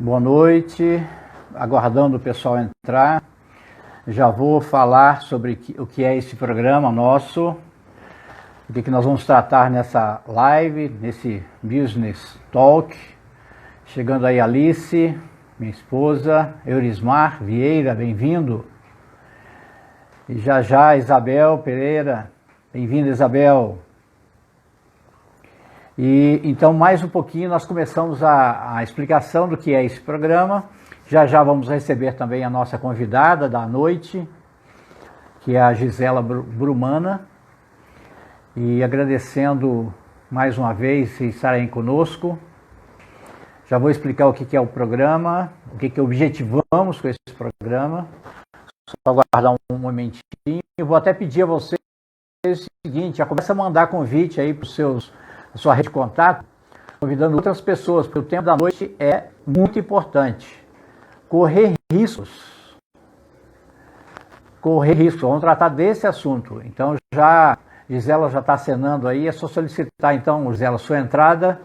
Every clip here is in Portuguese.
Boa noite, aguardando o pessoal entrar. Já vou falar sobre o que é esse programa nosso, o que nós vamos tratar nessa live, nesse Business Talk. Chegando aí Alice, minha esposa, Eurismar Vieira, bem-vindo. E já Isabel Pereira, bem-vinda Isabel. E então, mais um pouquinho, nós começamos a explicação do que é esse programa. Já vamos receber também a nossa convidada da noite, que é a Gisela Brumana. E agradecendo mais uma vez vocês estarem conosco. Já vou explicar o que é o programa, o que objetivamos com esse programa. Só aguardar um momentinho. Eu vou até pedir a vocês o seguinte, já começa a mandar convite aí para a sua rede de contato, convidando outras pessoas, porque o tema da noite é muito importante. Correr riscos. Correr riscos. Vamos tratar desse assunto. Então, Gisela já está acenando aí. É só solicitar, então, Gisela, sua entrada.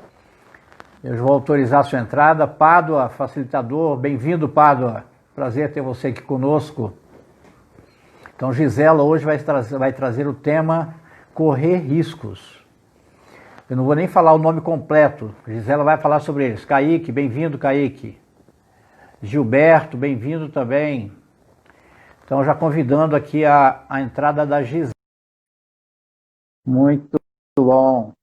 Eu vou autorizar a sua entrada. Pádua, facilitador. Bem-vindo, Pádua. Prazer ter você aqui conosco. Então, Gisela hoje vai trazer o tema correr riscos. Eu não vou nem falar o nome completo. Gisela vai falar sobre eles. Kaique, bem-vindo, Kaique. Gilberto, bem-vindo também. Então, já convidando aqui a entrada da Gisela. Muito bom.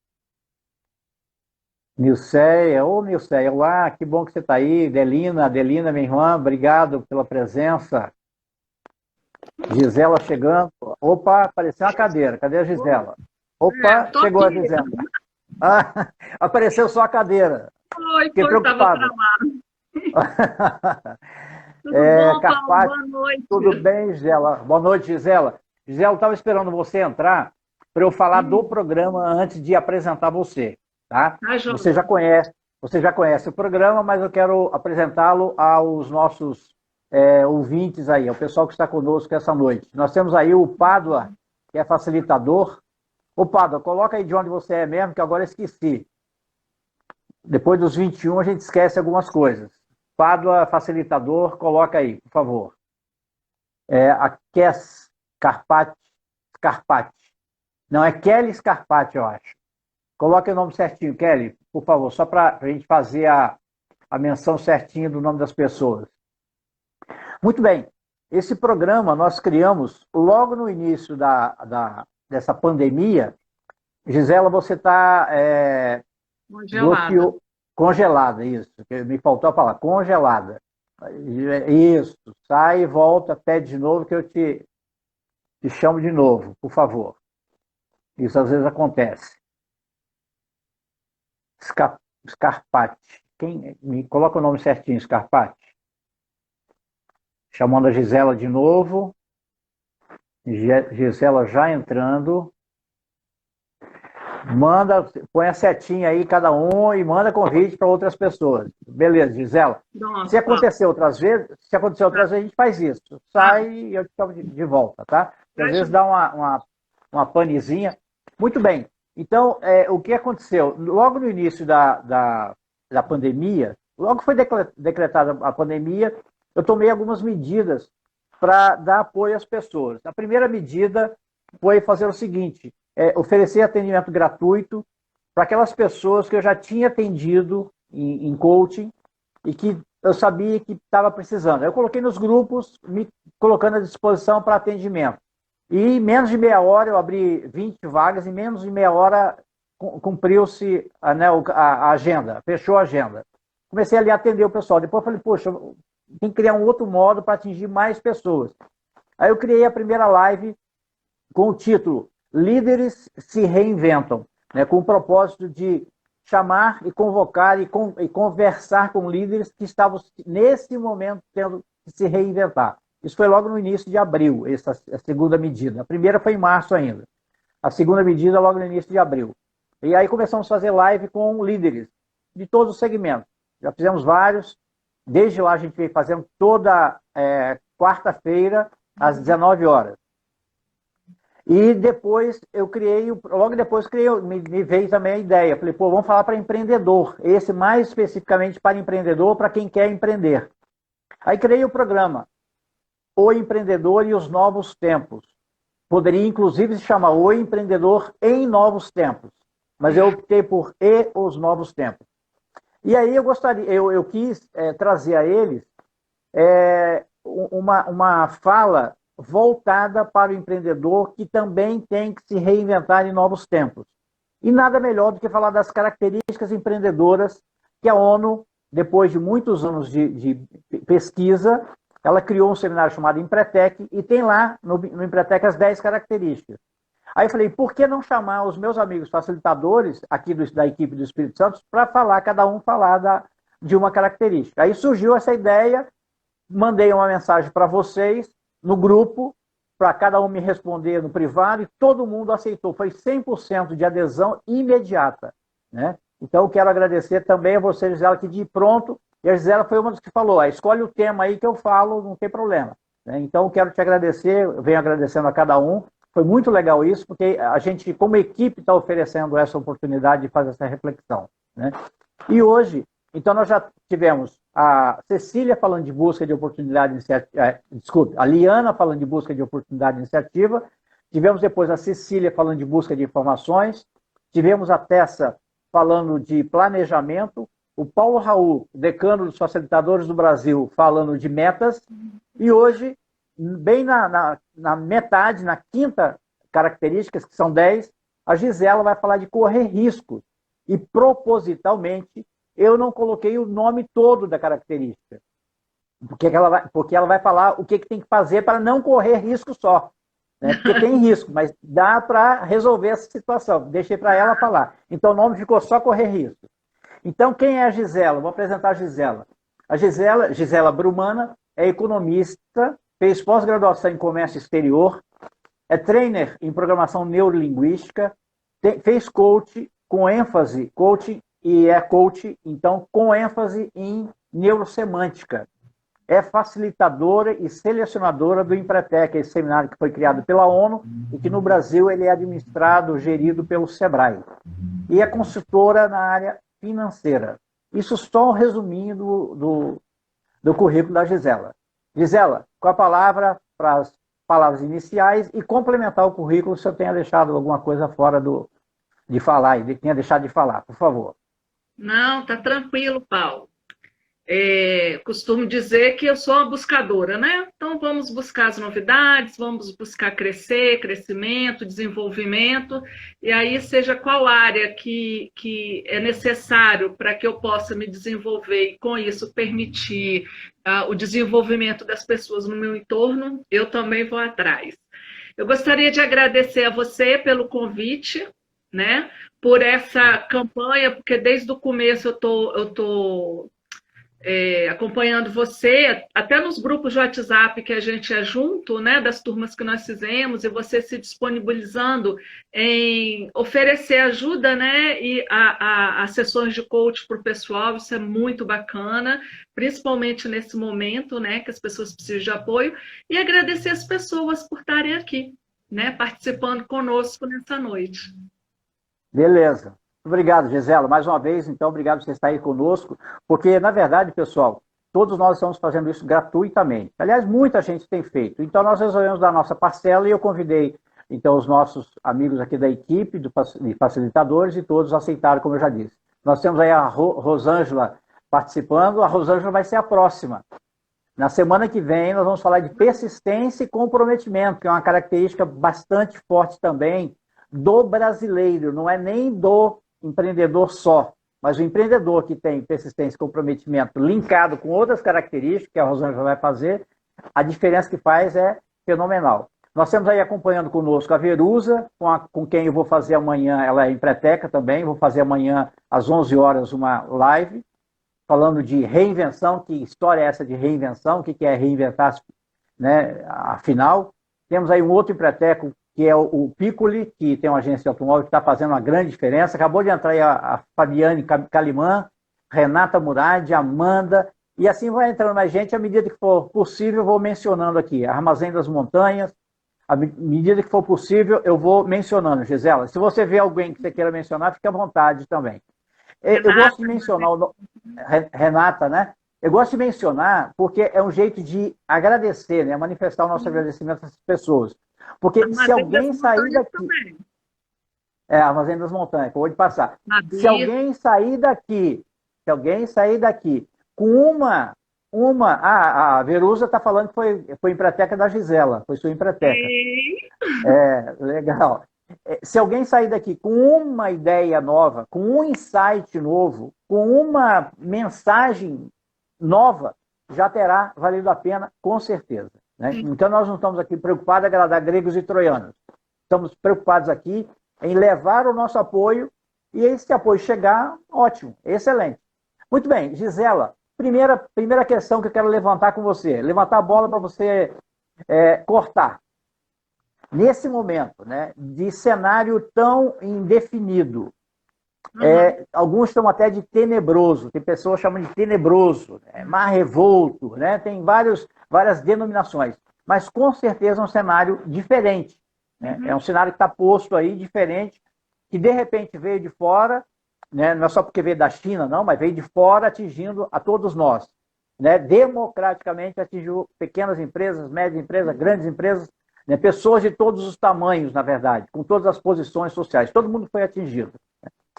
Nilceia, Nilceia, olá, que bom que você está aí. Adelina, minha irmã, obrigado pela presença. Gisela chegando. Opa, apareceu uma cadeira. Cadê a Gisela? Opa, chegou aqui. A Gisela. Ah, apareceu só a cadeira. Oi, estava travado. Tudo bom, Carpati? Paulo? Boa noite. Tudo bem, Gisela? Boa noite, Gisela. Gisela, eu estava esperando você entrar para eu falar do programa antes de apresentar você, tá? Você já conhece o programa, mas eu quero apresentá-lo aos nossos ouvintes aí, ao pessoal que está conosco essa noite. Nós temos aí o Pádua, que é facilitador. Ô, Pádua, coloca aí de onde você é mesmo, que agora eu esqueci. Depois dos 21 a gente esquece algumas coisas. Pádua, facilitador, coloca aí, por favor. A Kes Scarpati. Não, é Kelly Scarpati, eu acho. Coloque o nome certinho, Kelly, por favor, só para a gente fazer a menção certinha do nome das pessoas. Muito bem. Esse programa nós criamos logo no início dessa pandemia. Gisela, você está... Congelada, isso. Me faltou a palavra. Congelada. Isso. Sai e volta, pede de novo que eu te chamo de novo, por favor. Isso às vezes acontece. Scarpati. Me coloca o nome certinho, Scarpati. Chamando a Gisela de novo. Gisela já entrando. Põe a setinha aí, cada um, e manda convite para outras pessoas. Beleza, Gisela. Nossa, se acontecer outras vezes, a gente faz isso. Sai e eu te chamo de volta, tá? Às vezes dá uma panezinha. Muito bem. Então, o que aconteceu? Logo no início da pandemia, logo foi decretada a pandemia, eu tomei algumas medidas para dar apoio às pessoas. A primeira medida foi fazer o seguinte: oferecer atendimento gratuito para aquelas pessoas que eu já tinha atendido em coaching e que eu sabia que estava precisando. Eu coloquei nos grupos, me colocando à disposição para atendimento. E em menos de meia hora, eu abri 20 vagas, em menos de meia hora cumpriu-se a agenda, fechou a agenda. Comecei ali a atender o pessoal. Depois eu falei, poxa, tem que criar um outro modo para atingir mais pessoas. Aí eu criei a primeira live com o título Líderes se Reinventam, né, com o propósito de chamar e convocar e conversar com líderes que estavam, nesse momento, tendo que se reinventar. Isso foi logo no início de abril, essa segunda medida. A primeira foi em março ainda. A segunda medida logo no início de abril. E aí começamos a fazer live com líderes de todos os segmentos. Já fizemos vários. Desde lá a gente veio fazendo toda quarta-feira, às 19 horas. E depois eu criei, logo depois me veio também a ideia. Falei, pô, vamos falar para empreendedor. Esse mais especificamente para empreendedor, para quem quer empreender. Aí criei o programa, O Empreendedor e os Novos Tempos. Poderia, inclusive, se chamar O Empreendedor em Novos Tempos. Mas eu optei por E os Novos Tempos. E aí eu quis trazer a eles uma fala voltada para o empreendedor que também tem que se reinventar em novos tempos. E nada melhor do que falar das características empreendedoras que a ONU, depois de muitos anos de pesquisa, ela criou um seminário chamado Empretec e tem lá no Empretec as 10 características. Aí eu falei, por que não chamar os meus amigos facilitadores aqui da equipe do Espírito Santo para falar, cada um falar de uma característica. Aí surgiu essa ideia, mandei uma mensagem para vocês, no grupo, para cada um me responder no privado, e todo mundo aceitou. Foi 100% de adesão imediata. Né? Então, eu quero agradecer também a você, Gisela, que de pronto, e a Gisela foi uma das que falou, escolhe o tema aí que eu falo, não tem problema. Né? Então, eu quero te agradecer, eu venho agradecendo a cada um. Foi muito legal isso, porque a gente, como equipe, está oferecendo essa oportunidade de fazer essa reflexão. Né? E hoje, então nós já tivemos a Cecília falando de busca de oportunidade de iniciativa, a Liana falando de busca de oportunidade de iniciativa, tivemos depois a Cecília falando de busca de informações, tivemos a Tessa falando de planejamento, o Paulo Raul, decano dos facilitadores do Brasil, falando de metas, e hoje, bem na metade, na quinta característica, que são 10, a Gisela vai falar de correr riscos, e propositalmente eu não coloquei o nome todo da característica. Porque ela vai falar o que tem que fazer para não correr risco só. Né? Porque tem risco, mas dá para resolver essa situação. Deixei para ela falar. Então o nome ficou só correr risco. Então quem é a Gisela? Vou apresentar a Gisela. A Gisela Brumana, é economista, fez pós-graduação em comércio exterior, é trainer em programação neurolinguística, fez coach com ênfase, coaching e é coach, então, com ênfase em neurosemântica. É facilitadora e selecionadora do Empretec, esse seminário que foi criado pela ONU e que no Brasil ele é administrado, gerido pelo SEBRAE. E é consultora na área financeira. Isso só um resuminho do currículo da Gisela. Gisela, com a palavra para as palavras iniciais e complementar o currículo se eu tenha deixado alguma coisa fora de falar, e tenha deixado de falar, por favor. Não, tá tranquilo, Paulo. Costumo dizer que eu sou uma buscadora, né? Então vamos buscar as novidades, vamos buscar crescimento, desenvolvimento, e aí seja qual área que é necessário para que eu possa me desenvolver e com isso permitir o desenvolvimento das pessoas no meu entorno, eu também vou atrás. Eu gostaria de agradecer a você pelo convite, né? Por essa campanha, porque desde o começo eu tô acompanhando você, até nos grupos de WhatsApp que a gente é junto, né, das turmas que nós fizemos, e você se disponibilizando em oferecer ajuda, né, e a sessões de coach para o pessoal, isso é muito bacana, principalmente nesse momento, né, que as pessoas precisam de apoio, e agradecer as pessoas por estarem aqui, né, participando conosco nessa noite. Beleza. Obrigado, Gisela. Mais uma vez, então, obrigado por você estar aí conosco, porque, na verdade, pessoal, todos nós estamos fazendo isso gratuitamente. Aliás, muita gente tem feito. Então, nós resolvemos dar a nossa parcela e eu convidei, então, os nossos amigos aqui da equipe, de facilitadores, e todos aceitaram, como eu já disse. Nós temos aí a Rosângela participando. A Rosângela vai ser a próxima. Na semana que vem, nós vamos falar de persistência e comprometimento, que é uma característica bastante forte também do brasileiro, não é nem do empreendedor só, mas o empreendedor que tem persistência e comprometimento linkado com outras características que a Rosângela vai fazer, a diferença que faz é fenomenal. Nós temos aí acompanhando conosco a Verusa, com quem eu vou fazer amanhã, ela é empreteca também, vou fazer amanhã às 11 horas uma live, falando de reinvenção, que história é essa de reinvenção, o que é reinventar, né, afinal. Temos aí um outro empreteco, que é o Piccoli, que tem uma agência de automóvel que está fazendo uma grande diferença. Acabou de entrar aí a Fabiane Calimã, Renata Murad, Amanda, e assim vai entrando mais gente, à medida que for possível, eu vou mencionando aqui. Armazém das Montanhas, À medida que for possível, eu vou mencionando, Gisela. Se você vê alguém que você queira mencionar, fique à vontade também. Eu gosto de mencionar Renata, né? Eu gosto de mencionar porque é um jeito de agradecer, né? Manifestar o nosso agradecimento a essas pessoas. Porque se alguém sair daqui... Armazém das Montanhas, acabou de passar. Se alguém sair daqui com a Verusa está falando que foi empreteca da Gisela, foi sua empreteca. Legal. Se alguém sair daqui com uma ideia nova, com um insight novo, com uma mensagem nova, já terá valido a pena, com certeza. Né? Então, nós não estamos aqui preocupados em agradar gregos e troianos. Estamos preocupados aqui em levar o nosso apoio e esse apoio chegar, ótimo, excelente. Muito bem, Gisela, primeira questão que eu quero levantar com você, levantar a bola para você cortar. Nesse momento, né, de cenário tão indefinido, alguns chamam até de tenebroso, tem pessoas que chamam de tenebroso, mar revolto, né, tem várias denominações, mas com certeza é um cenário diferente. Né? É um cenário que está posto aí, diferente, que de repente veio de fora, né, não é só porque veio da China, não, mas veio de fora atingindo a todos nós. Né? Democraticamente atingiu pequenas empresas, médias empresas, grandes empresas, né? Pessoas de todos os tamanhos, na verdade, com todas as posições sociais. Todo mundo foi atingido.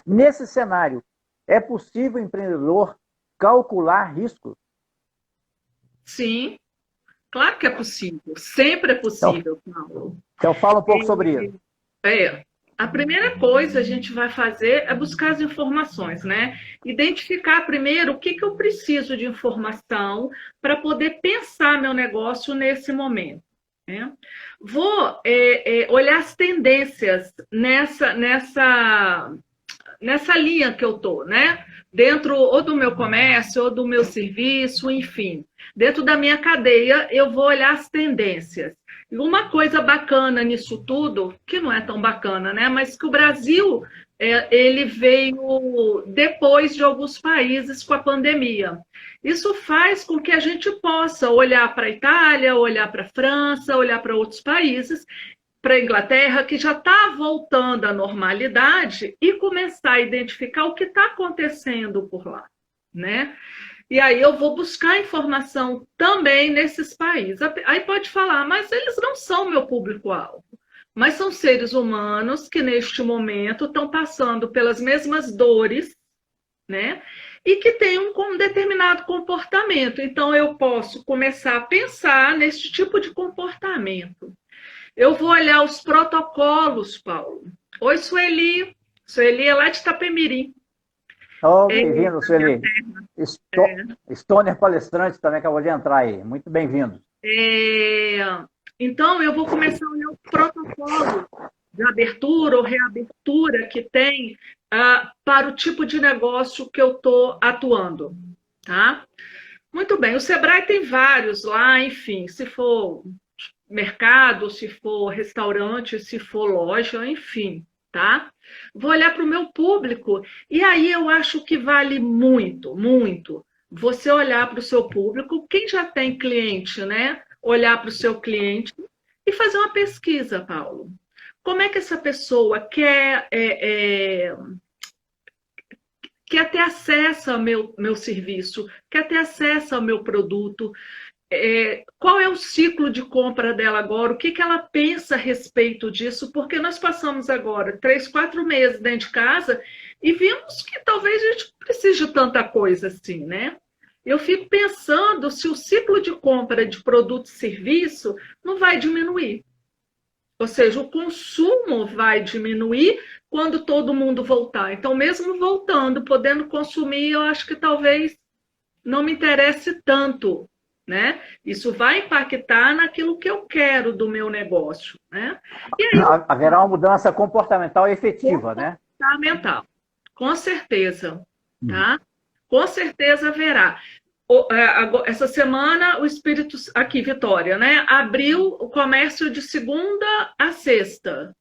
Nesse cenário, é possível o empreendedor calcular riscos? Sim, claro que é possível. Sempre é possível, Paulo. Então fala um pouco sobre isso. A primeira coisa a gente vai fazer é buscar as informações, né? Identificar primeiro o que eu preciso de informação para poder pensar meu negócio nesse momento. Né? Vou olhar as tendências nessa linha que eu estou, né? Dentro ou do meu comércio, ou do meu serviço, enfim. Dentro da minha cadeia, eu vou olhar as tendências. E uma coisa bacana nisso tudo, que não é tão bacana, né? Mas que o Brasil, ele veio depois de alguns países com a pandemia. Isso faz com que a gente possa olhar para a Itália, olhar para a França, olhar para outros países, para a Inglaterra, que já está voltando à normalidade, e começar a identificar o que está acontecendo por lá, né? E aí eu vou buscar informação também nesses países. Aí pode falar, mas eles não são meu público-alvo. Mas são seres humanos que, neste momento, estão passando pelas mesmas dores, né? E que têm um determinado comportamento. Então, eu posso começar a pensar nesse tipo de comportamento. Eu vou olhar os protocolos, Paulo. Oi, Sueli. Sueli é lá de Itapemirim. Oh, bem-vindo, Sueli. Stoner palestrante também acabou de entrar aí. Muito bem-vindo. Então, eu vou começar a olhar o protocolo de abertura ou reabertura que tem para o tipo de negócio que eu estou atuando. Tá? Muito bem. O Sebrae tem vários lá, enfim, se for mercado, se for restaurante, se for loja, enfim. Tá? Vou olhar para o meu público e aí eu acho que vale muito, muito você olhar para o seu público, quem já tem cliente, né? Olhar para o seu cliente e fazer uma pesquisa, Paulo. Como é que essa pessoa quer ter acesso ao meu serviço, quer ter acesso ao meu produto? Qual é o ciclo de compra dela agora, o que ela pensa a respeito disso, porque nós passamos agora 3, 4 meses dentro de casa e vimos que talvez a gente precise de tanta coisa assim, né? Eu fico pensando se o ciclo de compra de produto e serviço não vai diminuir. Ou seja, o consumo vai diminuir quando todo mundo voltar. Então, mesmo voltando, podendo consumir, eu acho que talvez não me interesse tanto. Né? Isso vai impactar naquilo que eu quero do meu negócio. Né? E aí, haverá uma mudança comportamental efetiva, né? Comportamental, com certeza. Tá? Com certeza haverá. Essa semana, o Espírito, aqui, Vitória, né? Abriu o comércio de segunda a sexta.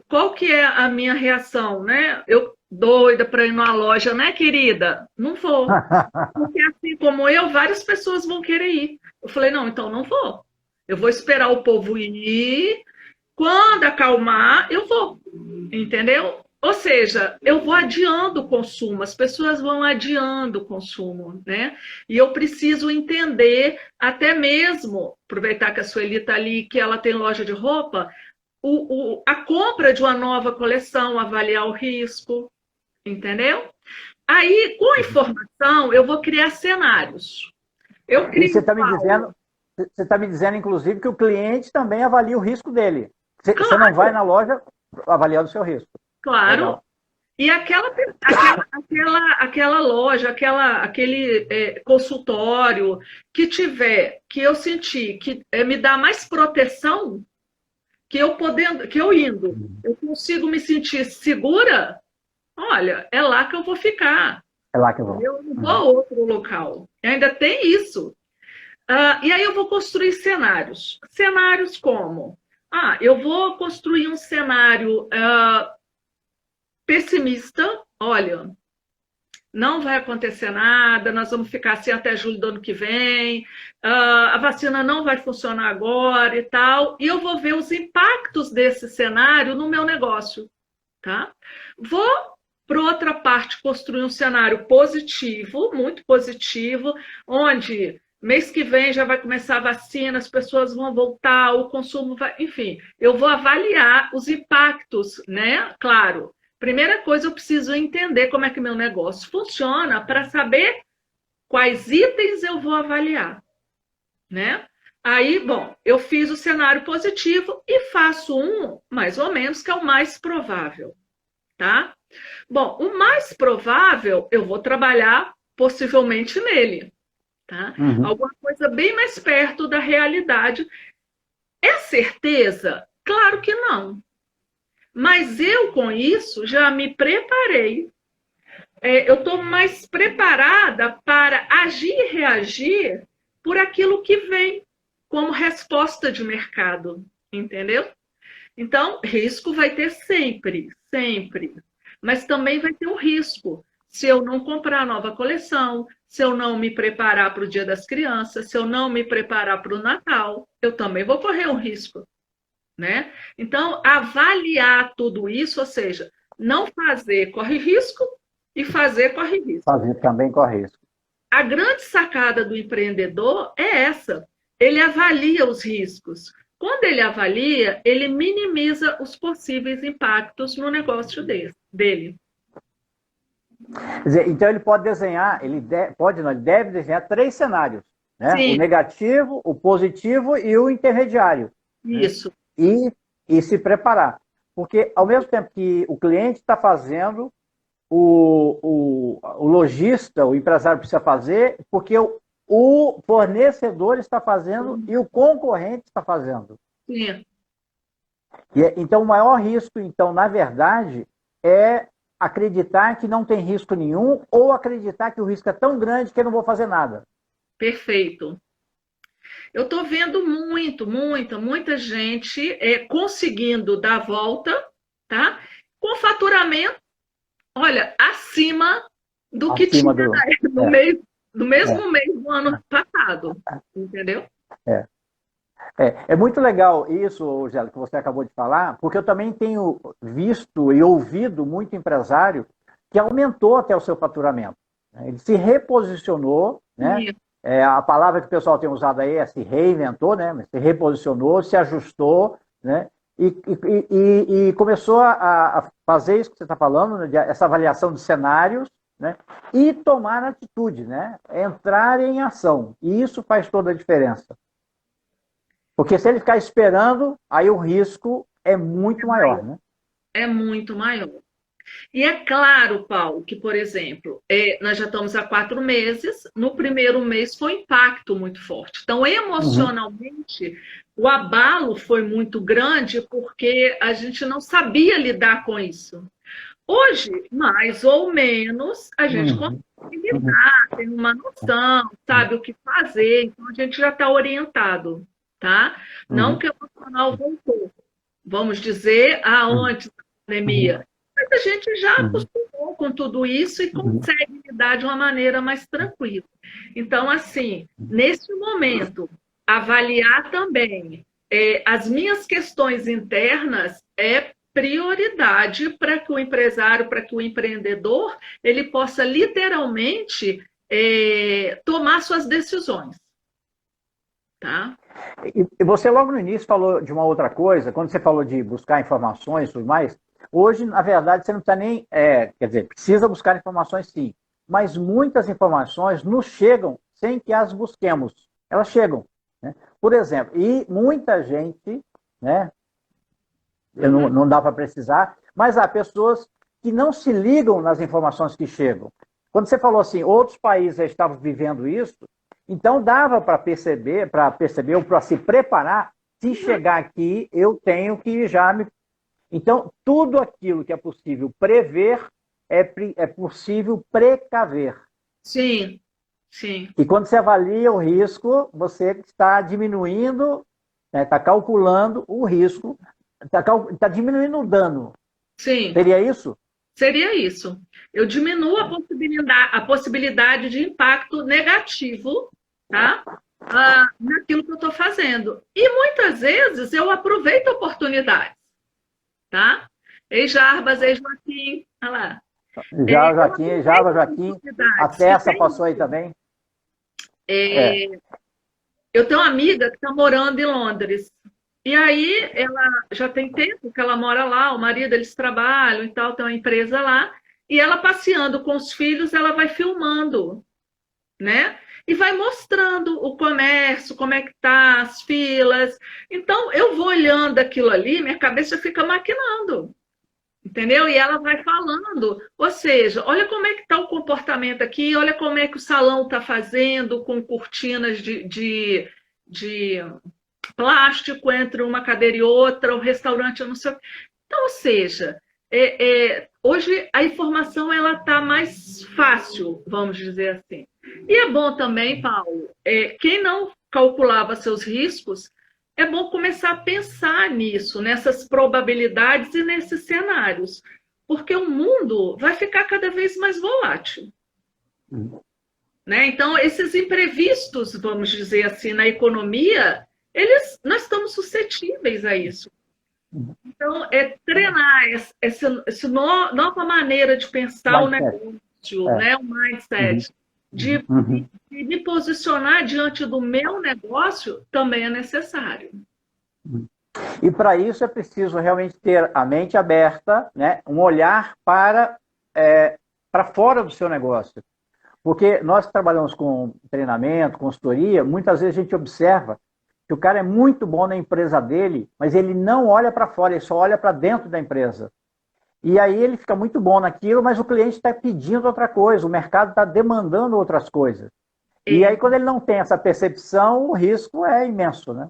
Qual que é a minha reação? Né? Eu doida para ir numa loja, né, querida? Não vou. Porque assim como eu, várias pessoas vão querer ir. Eu falei, não, então não vou. Eu vou esperar o povo ir, quando acalmar, eu vou, entendeu? Ou seja, eu vou adiando o consumo, as pessoas vão adiando o consumo, né? E eu preciso entender, até mesmo, aproveitar que a Sueli está ali, que ela tem loja de roupa, a compra de uma nova coleção, avaliar o risco, entendeu? Aí, com a informação, eu vou criar cenários. Eu crio, e você está me dizendo, inclusive, que o cliente também avalia o risco dele. Você não vai na loja avaliando o seu risco. Claro. Legal. E aquela loja, aquele consultório que eu senti que me dá mais proteção, que eu indo, eu consigo me sentir segura, olha, é lá que eu vou ficar. É lá que eu vou. Eu não vou a outro local. E ainda tem isso. E aí eu vou construir cenários. Cenários como? Eu vou construir um cenário pessimista. Olha, não vai acontecer nada, nós vamos ficar assim até julho do ano que vem, a vacina não vai funcionar agora e tal. E eu vou ver os impactos desse cenário no meu negócio. Tá? Vou, por outra parte, construir um cenário positivo, muito positivo, onde mês que vem já vai começar a vacina, as pessoas vão voltar, o consumo vai... Enfim, eu vou avaliar os impactos, né? Claro, primeira coisa, eu preciso entender como é que meu negócio funciona para saber quais itens eu vou avaliar, né? Aí, bom, eu fiz o cenário positivo e faço um, mais ou menos, que é o mais provável, tá? Bom, o mais provável, eu vou trabalhar possivelmente nele, tá? Alguma coisa bem mais perto da realidade. É certeza? Claro que não. Mas eu, com isso, já me preparei. Eu estou mais preparada para agir e reagir por aquilo que vem como resposta de mercado, entendeu? Então, risco vai ter sempre, sempre. Mas também vai ter um risco se eu não comprar nova coleção, se eu não me preparar para o Dia das Crianças, se eu não me preparar para o Natal, eu também vou correr um risco, né? Então, avaliar tudo isso, ou seja, não fazer corre risco e fazer corre risco. Fazer também corre risco. A grande sacada do empreendedor é essa. Ele avalia os riscos. Quando ele avalia, ele minimiza os possíveis impactos no negócio dele. Quer dizer, então ele pode desenhar, ele deve desenhar 3 cenários, né? O negativo, o positivo e o intermediário. Isso. Né? E se preparar. Porque ao mesmo tempo que o cliente está fazendo, o lojista, o empresário precisa fazer, porque o fornecedor está fazendo e o concorrente está fazendo. Sim. Então, o maior risco, então, na verdade, é acreditar que não tem risco nenhum ou acreditar que o risco é tão grande que eu não vou fazer nada. Perfeito. Eu estou vendo muita gente conseguindo dar a volta, tá? Com faturamento, olha, acima do que tinha no mesmo mês do ano passado, entendeu? É muito legal isso, Gélio, que você acabou de falar, porque eu também tenho visto e ouvido muito empresário que aumentou até o seu faturamento. Ele se reposicionou, né? A palavra que o pessoal tem usado aí é se reinventou, né? Se reposicionou, se ajustou, né? E começou a fazer isso que você está falando, né? Essa avaliação de cenários, né? E tomar atitude, né? Entrar em ação. E isso faz toda a diferença. Porque se ele ficar esperando, aí o risco é muito maior, né? É muito maior. E é claro, Paulo, que, por exemplo, nós já estamos há 4 meses, no primeiro mês foi um impacto muito forte. Então, emocionalmente, o abalo foi muito grande porque a gente não sabia lidar com isso. Hoje, mais ou menos, a gente consegue lidar, tem uma noção, sabe o que fazer, então a gente já está orientado. Tá? Não que o emocional voltou, vamos dizer, antes da pandemia. Mas a gente já acostumou com tudo isso e consegue lidar de uma maneira mais tranquila. Então, assim, nesse momento, avaliar também. As minhas questões internas é prioridade para que o empresário, para que o empreendedor, ele possa literalmente tomar suas decisões. Tá? E você logo no início falou de uma outra coisa, quando você falou de buscar informações e tudo mais, hoje, na verdade, você não precisa nem, quer dizer, precisa buscar informações sim, mas muitas informações nos chegam sem que as busquemos, elas chegam, né? Por exemplo, e muita gente, né, não dá para precisar, mas há pessoas que não se ligam nas informações que chegam. Quando você falou assim, outros países já estavam vivendo isso, então dava para perceber ou para se preparar, se chegar aqui, eu tenho que já me... Então, tudo aquilo que é possível prever, é possível precaver. Sim, sim. E quando você avalia o risco, você está diminuindo, está calculando o risco, está diminuindo o dano. Sim. Seria isso? Seria isso. Eu diminuo a possibilidade de impacto negativo, tá? Naquilo que eu estou fazendo. E muitas vezes eu aproveito oportunidades, tá? Ei, Jarbas, ei, Joaquim, olha lá. Joaquim, a Tessa passou aí também. Eu tenho uma amiga que está morando em Londres. E aí, ela já tem tempo que ela mora lá, o marido, eles trabalham e tal, tem uma empresa lá, e ela passeando com os filhos, ela vai filmando, né? E vai mostrando o comércio, como é que tá, as filas. Então, eu vou olhando aquilo ali, minha cabeça fica maquinando, entendeu? E ela vai falando, ou seja, olha como é que está o comportamento aqui, olha como é que o salão está fazendo com cortinas de plástico entre uma cadeira e outra, o restaurante, eu não sei. Então, ou seja, hoje a informação ela está mais fácil, vamos dizer assim. E é bom também, Paulo, quem não calculava seus riscos, é bom começar a pensar nisso, nessas probabilidades e nesses cenários, porque o mundo vai ficar cada vez mais volátil. Né? Então, esses imprevistos, vamos dizer assim, na economia, nós estamos suscetíveis a isso. Então, treinar essa nova maneira de pensar o negócio, né? O mindset, de me posicionar diante do meu negócio, também é necessário. E para isso é preciso realmente ter a mente aberta, né? Um olhar para fora do seu negócio. Porque nós que trabalhamos com treinamento, consultoria, muitas vezes a gente observa que o cara é muito bom na empresa dele, mas ele não olha para fora, ele só olha para dentro da empresa. E aí ele fica muito bom naquilo, mas o cliente está pedindo outra coisa, o mercado está demandando outras coisas. E aí, quando ele não tem essa percepção, o risco é imenso, né?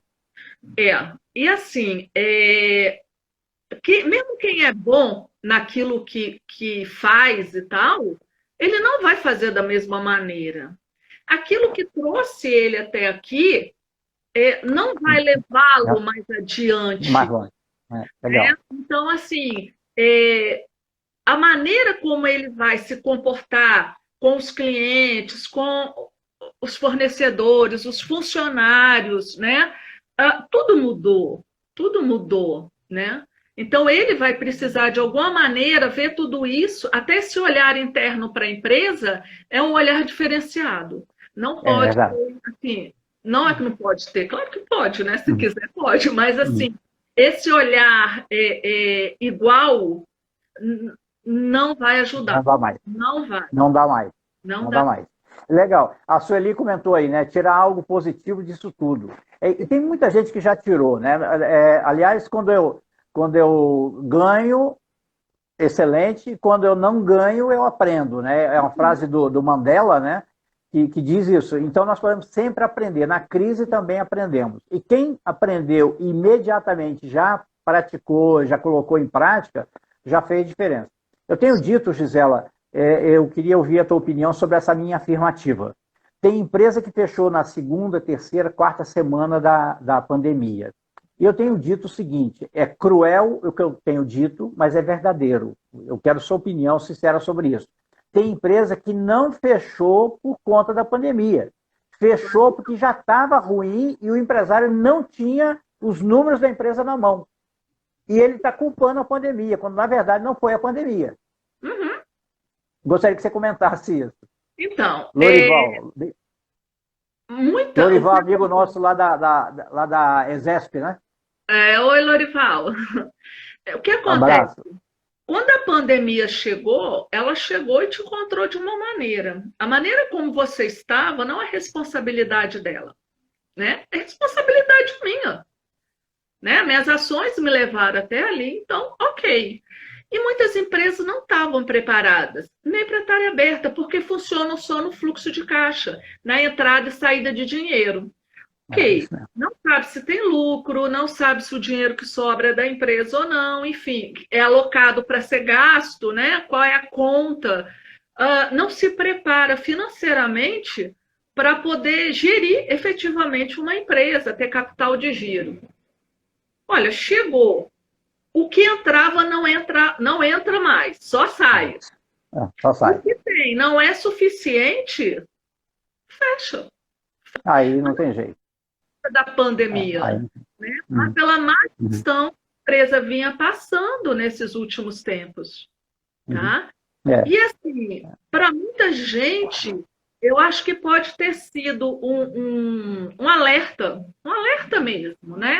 E assim, mesmo quem é bom naquilo que faz e tal, ele não vai fazer da mesma maneira. Aquilo que trouxe ele até aqui não vai levá-lo mais adiante. Mais longe. Legal. Então, assim, a maneira como ele vai se comportar com os clientes, com os fornecedores, os funcionários, né? Tudo mudou, né? Então, ele vai precisar, de alguma maneira, ver tudo isso, até esse olhar interno para a empresa é um olhar diferenciado. Não pode ter, assim, não é que não pode ter, claro que pode, né? Se quiser, pode, mas, assim, esse olhar igual não vai ajudar. Não dá mais. Não vai. Não dá mais. Não dá mais. Legal. A Sueli comentou aí, né? Tirar algo positivo disso tudo. E tem muita gente que já tirou, né? Aliás, quando eu ganho, excelente. Quando eu não ganho, eu aprendo, né? É uma frase do Mandela, né? Que diz isso. Então, nós podemos sempre aprender. Na crise também aprendemos. E quem aprendeu imediatamente, já praticou, já colocou em prática, já fez diferença. Eu tenho dito, Gisela, eu queria ouvir a tua opinião sobre essa minha afirmativa. Tem empresa que fechou na segunda, terceira, quarta semana da pandemia. E eu tenho dito o seguinte, é cruel o que eu tenho dito, mas é verdadeiro. Eu quero sua opinião sincera sobre isso. Tem empresa que não fechou por conta da pandemia. fechou porque já estava ruim e o empresário não tinha os números da empresa na mão. E ele está culpando a pandemia, quando na verdade não foi a pandemia. Uhum. Gostaria que você comentasse isso. Então, Lorival, Lorival, amigo nosso lá da Exesp, né? Oi, Lorival. O que acontece? Abraço. Quando a pandemia chegou, ela chegou e te encontrou de uma maneira. A maneira como você estava não é responsabilidade dela, né? É responsabilidade minha, né? Minhas ações me levaram até ali, então, ok. E muitas empresas não estavam preparadas, nem para estar aberta, porque funcionam só no fluxo de caixa, na entrada e saída de dinheiro. Ok, não sabe se tem lucro, não sabe se o dinheiro que sobra é da empresa ou não, enfim, é alocado para ser gasto, né? Qual é a conta? Não se prepara financeiramente para poder gerir efetivamente uma empresa, ter capital de giro. Olha, chegou. O que entrava não entra mais, só sai. Só sai. O que tem não é suficiente, fecha. Aí não tem jeito. Da pandemia, né? Mas pela má gestão que a empresa vinha passando nesses últimos tempos. Tá? E assim, para muita gente, eu acho que pode ter sido um alerta mesmo, né?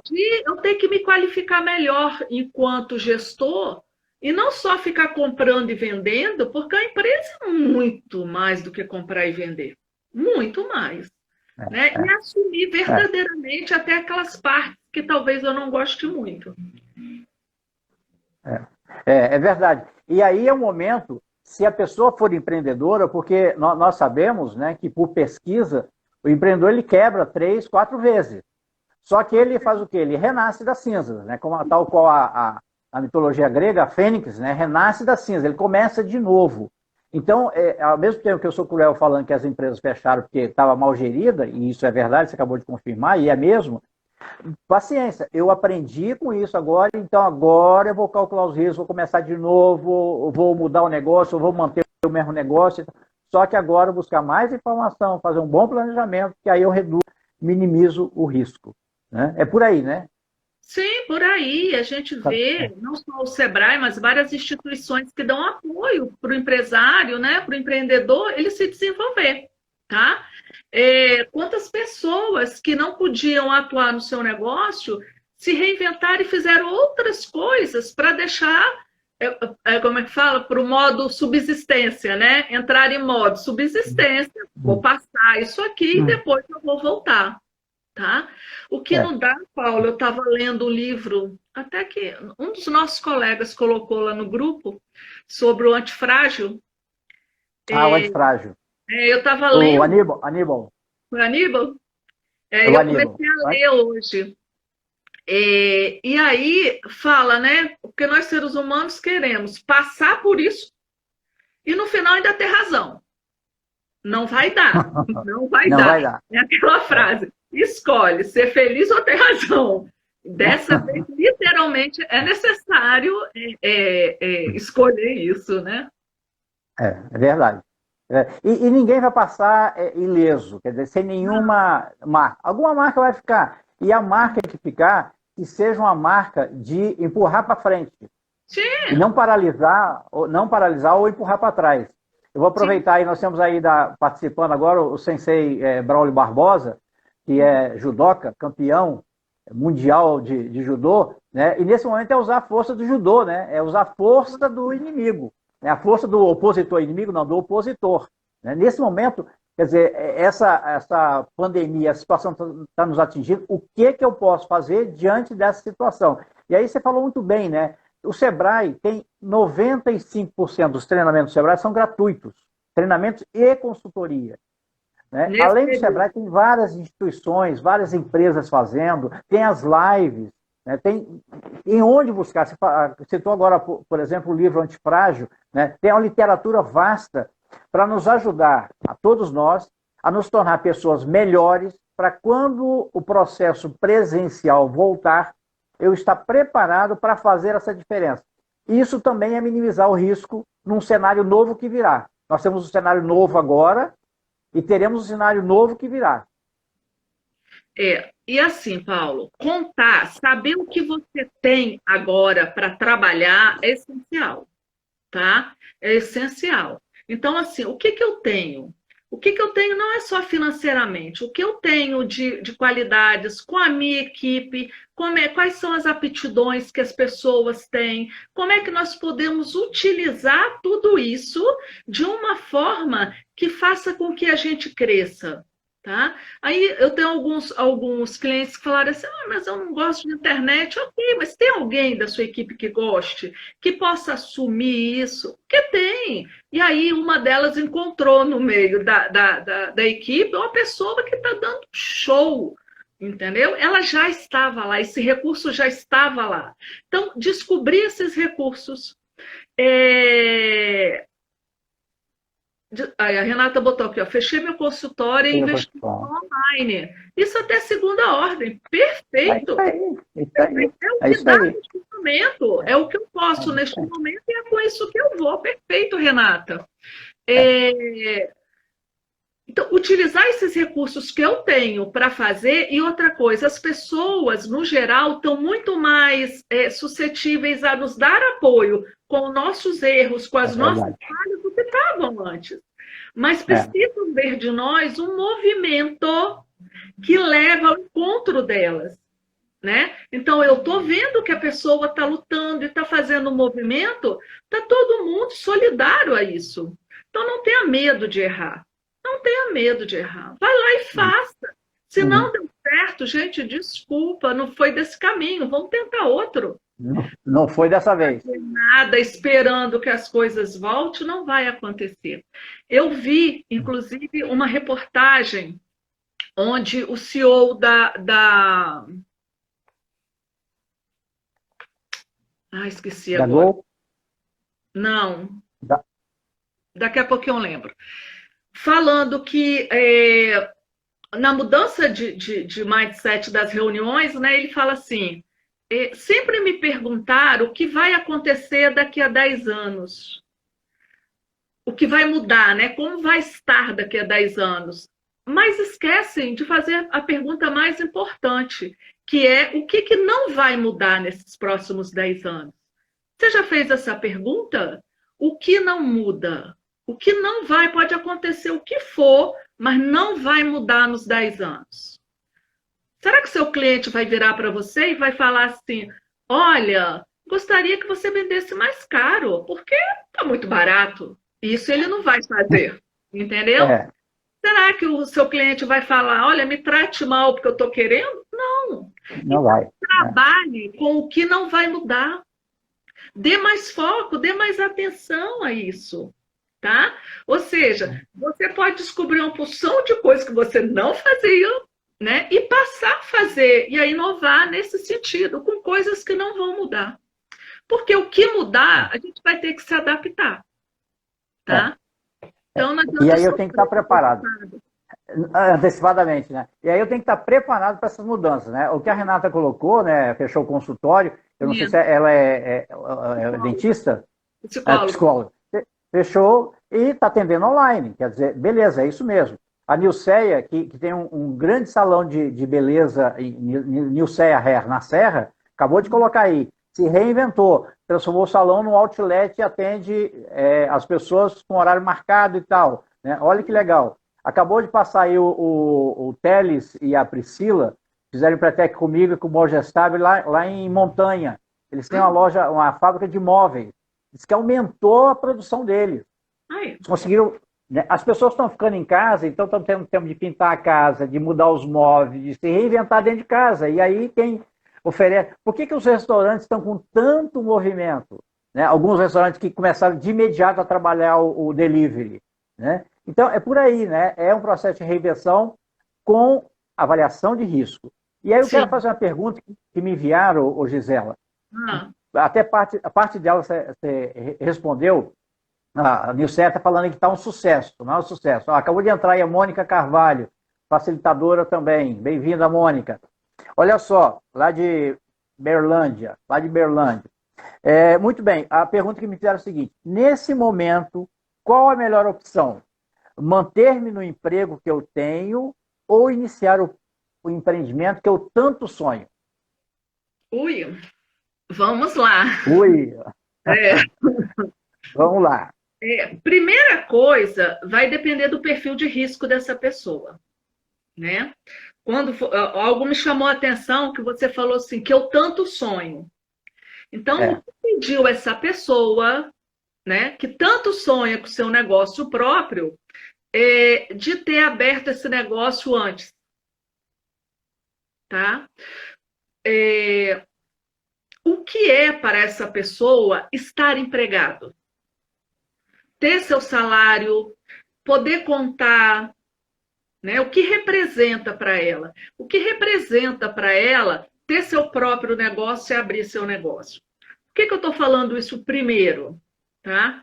De eu ter que me qualificar melhor enquanto gestor e não só ficar comprando e vendendo, porque a empresa é muito mais do que comprar e vender. Muito mais. Né? E assumir verdadeiramente até aquelas partes que talvez eu não goste muito. É verdade. E aí é um momento, se a pessoa for empreendedora, porque nós sabemos, né, que por pesquisa, o empreendedor ele quebra 3, 4 vezes. Só que ele faz o quê? Ele renasce das cinzas, né? Tal qual a mitologia grega, a fênix, né, renasce das cinzas, ele começa de novo. Então, ao mesmo tempo que eu sou cruel falando que as empresas fecharam porque estava mal gerida, e isso é verdade, você acabou de confirmar, e é mesmo, paciência, eu aprendi com isso agora, então agora eu vou calcular os riscos, vou começar de novo, vou mudar o negócio, vou manter o mesmo negócio, só que agora buscar mais informação, fazer um bom planejamento, que aí eu minimizo o risco. Né? É por aí, né? Sim, por aí. A gente vê, não só o Sebrae, mas várias instituições que dão apoio para o empresário, né, para o empreendedor, ele se desenvolver. Tá? Quantas pessoas que não podiam atuar no seu negócio se reinventaram e fizeram outras coisas para deixar, como é que fala? Para o modo subsistência, né? Entrar em modo subsistência, vou passar isso aqui e depois eu vou voltar. Tá? O que não dá, Paulo, eu estava lendo um livro, até que um dos nossos colegas colocou lá no grupo, sobre o antifrágil. O antifrágil. Eu estava lendo. O Aníbal. O Aníbal? Eu comecei a ler hoje. E aí fala, né? Porque nós seres humanos queremos passar por isso e no final ainda ter razão. Não vai dar. Não vai dar. É aquela frase. Escolhe ser feliz ou ter razão. Dessa vez, literalmente, é necessário escolher isso, né? É verdade. E ninguém vai passar ileso, quer dizer, sem nenhuma marca. Alguma marca vai ficar. E a marca que ficar, que seja uma marca de empurrar para frente. Sim. E não paralisar ou empurrar para trás. Eu vou aproveitar aí, nós temos aí participando agora o sensei Braulio Barbosa, que é judoca, campeão mundial de judô, né? E nesse momento é usar a força do judô, né? É usar a força do inimigo, né? A força do opositor, inimigo não, do opositor. Né? Nesse momento, quer dizer, essa pandemia, a situação está nos atingindo, o que eu posso fazer diante dessa situação? E aí você falou muito bem, né? O Sebrae tem 95% dos treinamentos do Sebrae são gratuitos, treinamentos e consultoria. Né? Além do Sebrae, tem várias instituições, várias empresas fazendo, tem as lives, né? Tem em onde buscar. Você citou agora, por exemplo, o livro Antifrágil, né? Tem uma literatura vasta para nos ajudar, a todos nós, a nos tornar pessoas melhores, para quando o processo presencial voltar, eu estar preparado para fazer essa diferença. Isso também é minimizar o risco num cenário novo que virá. Nós temos um cenário novo agora, e teremos um cenário novo que virá. E assim, Paulo, contar, saber o que você tem agora para trabalhar é essencial, tá? É essencial. Então, assim, o que eu tenho? O que eu tenho não é só financeiramente, o que eu tenho de qualidades com a minha equipe, quais são as aptidões que as pessoas têm, como é que nós podemos utilizar tudo isso de uma forma que faça com que a gente cresça. Tá? Aí eu tenho alguns clientes que falaram assim, mas eu não gosto de internet. Ok, mas tem alguém da sua equipe que goste, que possa assumir isso? Porque tem. E aí uma delas encontrou no meio da equipe uma pessoa que está dando show, entendeu? Ela já estava lá, esse recurso já estava lá. Então, descobrir esses recursos. Aí a Renata botou aqui, ó, fechei meu consultório e investi online. Isso até segunda ordem. Perfeito. É o que dá neste momento. É o que eu posso neste momento e é com isso que eu vou. Perfeito, Renata. Então, utilizar esses recursos que eu tenho para fazer, e outra coisa, as pessoas, no geral, estão muito mais suscetíveis a nos dar apoio com nossos erros, com as nossas falhas, do que estavam antes. Mas precisam ver de nós um movimento que leva ao encontro delas. Né? Então, eu estou vendo que a pessoa está lutando e está fazendo um movimento, está todo mundo solidário a isso. Então, não tenha medo de errar. Não tenha medo de errar. Vai lá e faça. Se não deu certo, gente, desculpa, não foi desse caminho, vamos tentar outro. Não foi dessa vez. Nada esperando que as coisas voltem, não vai acontecer. Eu vi, inclusive, uma reportagem onde o CEO esqueci agora. Gol? Não. Daqui a pouquinho eu lembro. Falando que na mudança de mindset das reuniões, né, ele fala assim, sempre me perguntaram o que vai acontecer daqui a 10 anos. O que vai mudar, né? Como vai estar daqui a 10 anos. Mas esquecem de fazer a pergunta mais importante, que é o que não vai mudar nesses próximos 10 anos. Você já fez essa pergunta? O que não muda? O que não vai, pode acontecer o que for, mas não vai mudar nos 10 anos. Será que seu cliente vai virar para você e vai falar assim, olha, gostaria que você vendesse mais caro, porque está muito barato. Isso ele não vai fazer, entendeu? Será que o seu cliente vai falar, olha, me trate mal porque eu estou querendo? Não. Não vai. Trabalhe com o que não vai mudar. Dê mais foco, dê mais atenção a isso. Tá? Ou seja, você pode descobrir uma porção de coisas que você não fazia, né? E passar a fazer, e a inovar nesse sentido, com coisas que não vão mudar. Porque o que mudar, a gente vai ter que se adaptar. Tá? Então, e aí eu tenho que estar preparado. Antecipadamente, né? E aí eu tenho que estar preparado para essas mudanças, né? O que a Renata colocou, né? Fechou o consultório, eu não sei se ela é dentista? Psicóloga. Fechou e está atendendo online. Quer dizer, beleza, é isso mesmo. A Nilceia, que tem um grande salão de beleza, Nilceia Hair, na Serra, acabou de colocar aí, se reinventou, transformou o salão num outlet e atende as pessoas com horário marcado e tal. Né? Olha que legal. Acabou de passar aí o Teles e a Priscila, fizeram empretec comigo e com o Morgestab lá em Montanha. Eles têm uma fábrica de móveis. Diz que aumentou a produção deles. Eles conseguiram. Né? As pessoas estão ficando em casa, então estão tendo tempo de pintar a casa, de mudar os móveis, de se reinventar dentro de casa. E aí quem oferece. Por que os restaurantes estão com tanto movimento? Né? Alguns restaurantes que começaram de imediato a trabalhar o delivery. Né? Então, é por aí, né? É um processo de reinvenção com avaliação de risco. E aí eu quero fazer uma pergunta que me enviaram, Gisela. Até a parte dela você respondeu. A Nilceia está falando que está um sucesso, não é um sucesso. Acabou de entrar aí a Mônica Carvalho, facilitadora também. Bem-vinda, Mônica. Olha só, lá de Berlândia. Muito bem, a pergunta que me fizeram é a seguinte. Nesse momento, qual a melhor opção? manter-me no emprego que eu tenho ou iniciar o empreendimento que eu tanto sonho? Ui, vamos lá. Ui, É, vamos lá. primeira coisa, vai depender do perfil de risco dessa pessoa, né? Algo me chamou a atenção que você falou assim, que eu tanto sonho. Então, o que impediu essa pessoa, né, que tanto sonha com o seu negócio próprio, de ter aberto esse negócio antes, tá? O que é para essa pessoa estar empregado? Ter seu salário, poder contar, né? O que representa para ela? O que representa para ela ter seu próprio negócio e abrir seu negócio? Por que eu estou falando isso primeiro? Tá?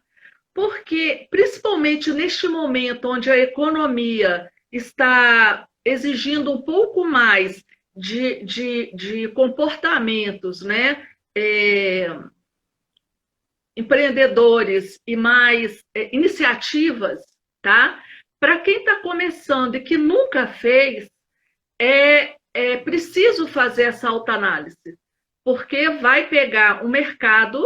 Porque, principalmente neste momento onde a economia está exigindo um pouco mais de comportamentos, né? Empreendedores e mais iniciativas, tá? Para quem está começando e que nunca fez, é preciso fazer essa autoanálise, porque vai pegar um mercado